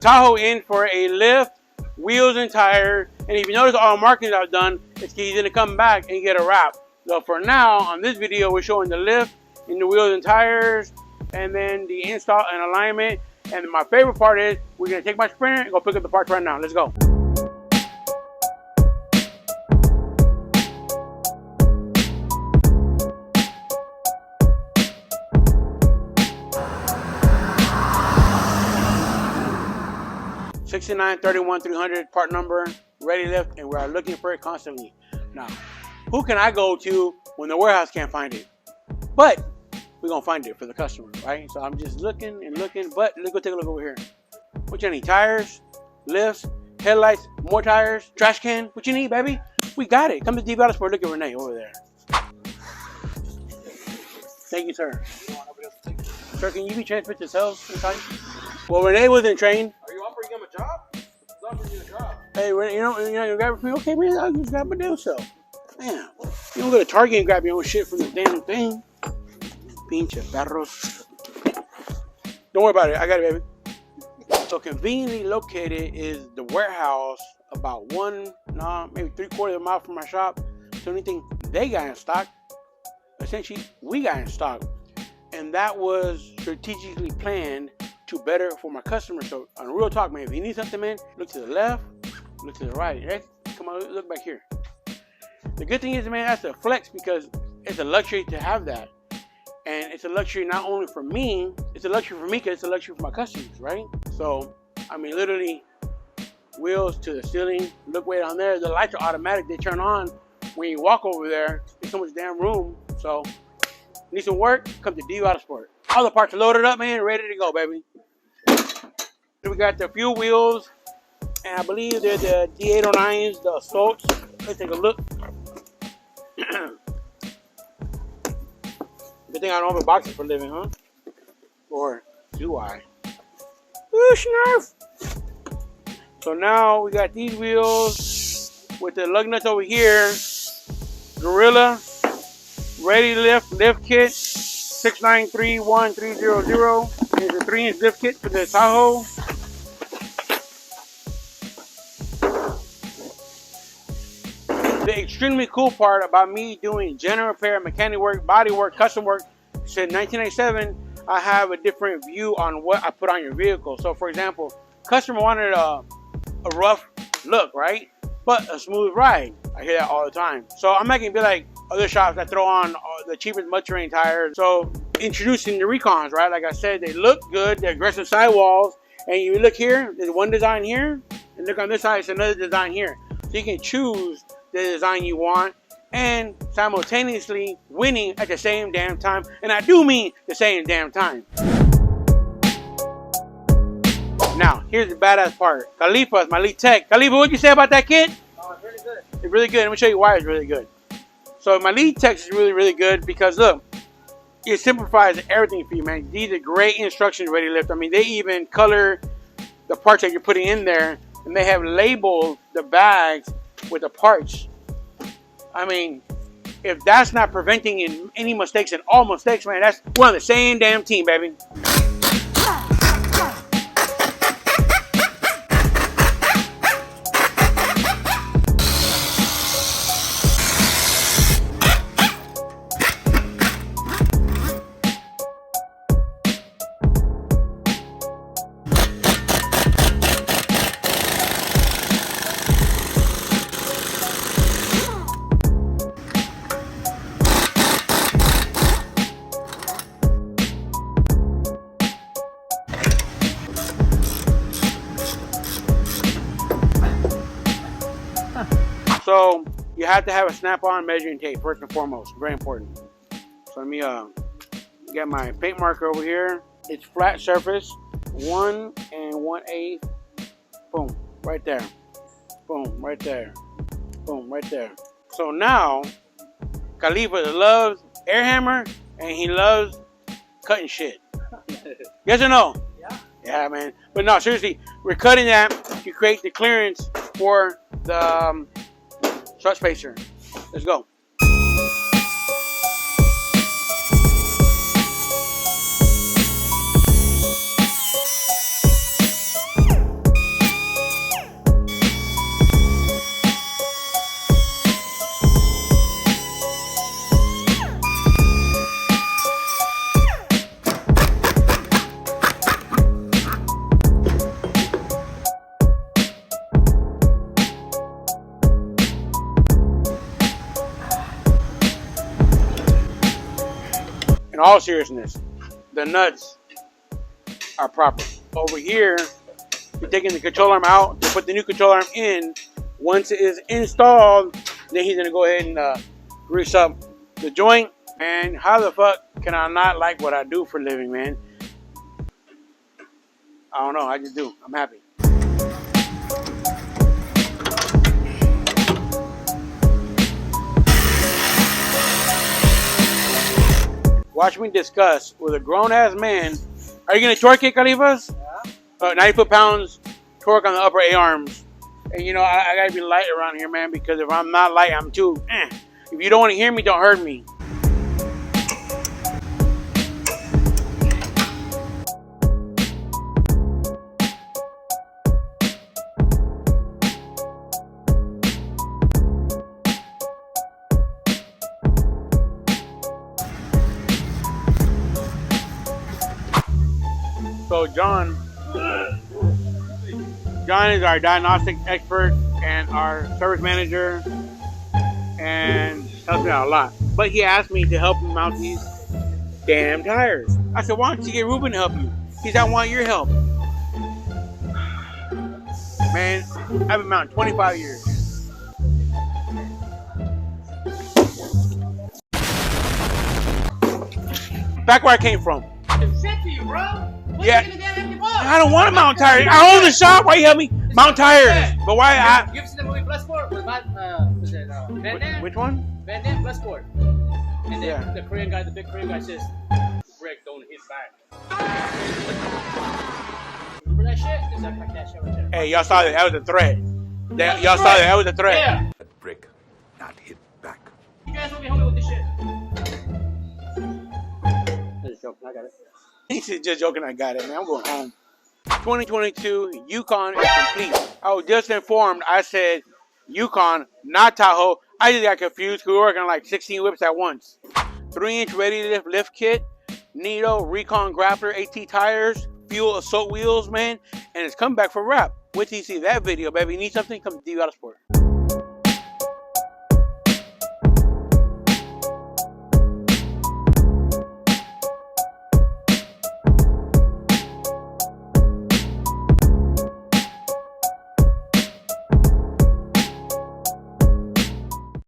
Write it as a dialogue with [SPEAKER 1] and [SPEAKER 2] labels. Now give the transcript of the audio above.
[SPEAKER 1] Tahoe in for a lift, wheels and tires. And if you notice all the markings I've done, it's he's gonna come back and get a wrap. So for now, on this video, we're showing the lift and the wheels and tires, and then the install and alignment. And my favorite part is we're gonna take my Sprinter and go pick up the parts right now. Let's go. $69-31-300 part number, Readylift, and we are looking for it constantly. Now, who can I go to when the warehouse can't find it? But we're gonna find it for the customer, right? So I'm just looking and looking, but let's go take a look over here. What you need? Tires, lifts, headlights, more tires, trash can. What you need, baby? We got it. Come to Autosport. Look at Renee over there. Thank you, sir. Sir, can you be transferred to sales inside? Well, Renee wasn't trained.
[SPEAKER 2] Are you offering him a job? He's offering you a job.
[SPEAKER 1] Hey, Renee, you grab it for me? Okay, man, I'll just grab my damn self. Man, you don't go to Target and grab your own shit from the damn thing. Pinche perros. Don't worry about it. I got it, baby. So conveniently located is the warehouse about maybe 3/4 of a mile from my shop. So anything they got in stock, essentially we got in stock. And that was strategically planned to better for my customers. So on real talk, man, if you need something, man, look to the left, look to the right. Hey, come on, look back here. The good thing is, man, that's a flex because it's a luxury to have that. And it's a luxury not only for me, it's a luxury for me because it's a luxury for my customers, right? So, I mean, literally, wheels to the ceiling, look way down there. The lights are automatic. They turn on when you walk over there. There's so much damn room. So, need some work? Come to DU Autosport. All the parts are loaded up, man, ready to go, baby. We got the fuel wheels, and I believe they're the D809s, the Assaults. Let's take a look. Good thing I don't have a boxer for a living, huh? Or do I? Ooh, snarf! So now we got these wheels with the lug nuts over here. Gorilla Readylift lift kit 6931300. Here's a 3-inch lift kit for the Tahoe. The extremely cool part about me doing general repair, mechanic work, body work, custom work since 1997, I have a different view on what I put on your vehicle. So for example, customer wanted a rough look, right? But a smooth ride. I hear that all the time. So I'm not gonna be like other shops that throw on the cheapest mud terrain tires. So introducing the Recons, right? Like I said, they look good, they're aggressive sidewalls. And you look here, there's one design here, and look on this side, it's another design here. So you can choose the design you want and simultaneously winning at the same damn time. And I do mean the same damn time. Now, here's the badass part. Khalifa is my lead tech. Khalifa, what'd you say about that kit?
[SPEAKER 2] Oh, it's really good.
[SPEAKER 1] It's really good. Let me show you why it's really good. So my lead tech is really, really good because look, it simplifies everything for you, man. These are great instructions, Readylift. I mean, they even color the parts that you're putting in there, and they have labeled the bags with the parts. I mean, if that's not preventing any mistakes and all mistakes, man, that's one of the same damn team, baby. So you have to have a snap-on measuring tape first and foremost, very important. So let me get my paint marker over here. It's flat surface, 1 1/8. Boom, right there. Boom, right there. Boom, right there. So now, Khalifa loves air hammer and he loves cutting shit. Yes or no?
[SPEAKER 2] Yeah.
[SPEAKER 1] Yeah, man. But no, seriously, we're cutting that to create the clearance for the strut spacer. Let's go. all seriousness, the nuts are proper. Over here, we're taking the control arm out to put the new control arm in. Once it is installed, then he's gonna go ahead and grease up the joint. And how the fuck can I not like what I do for a living, man? I don't know, I just do. I'm happy. Watch me discuss with a grown-ass man. Are you gonna torque it, Califas? Yeah. 90 foot-pounds torque on the upper A arms. And you know, I gotta be light around here, man, because if I'm not light, I'm too, If you don't wanna hear me, don't hurt me. So John is our diagnostic expert and our service manager, and helps me out a lot. But he asked me to help him mount these damn tires. I said, why don't you get Ruben to help you? He said, I want your help. Man, I've been mounting 25 years. Back where I came from.
[SPEAKER 2] Shit to you, bro.
[SPEAKER 1] Yeah, I don't want to mount tires. I own the shop. Why you help me mount tires? But why?
[SPEAKER 2] You've seen the movie Bloodsport with Van Damme?
[SPEAKER 1] Which one?
[SPEAKER 2] Van Damme, Bloodsport. And then the Korean guy, the big Korean guy says, "Brick, don't hit back." Remember that shit? It's like that shit right there.
[SPEAKER 1] Hey, y'all saw that? That was a threat. Y'all saw that? That was a threat.
[SPEAKER 2] Yeah.
[SPEAKER 3] That brick, not hit back.
[SPEAKER 2] You guys want me help me with this shit?
[SPEAKER 1] Just joking, I got it. He's just joking, I got it, man. I'm going home. 2022 Yukon is complete. I was just informed. I said Yukon, not Tahoe. I just got confused because we were working on like 16 whips at once. 3-inch Readylift lift kit, Nitto Recon Grappler A tires, fuel assault wheels, man, and it's coming back for wrap. Wait till you see that video, baby. You need something? Come to Autosport.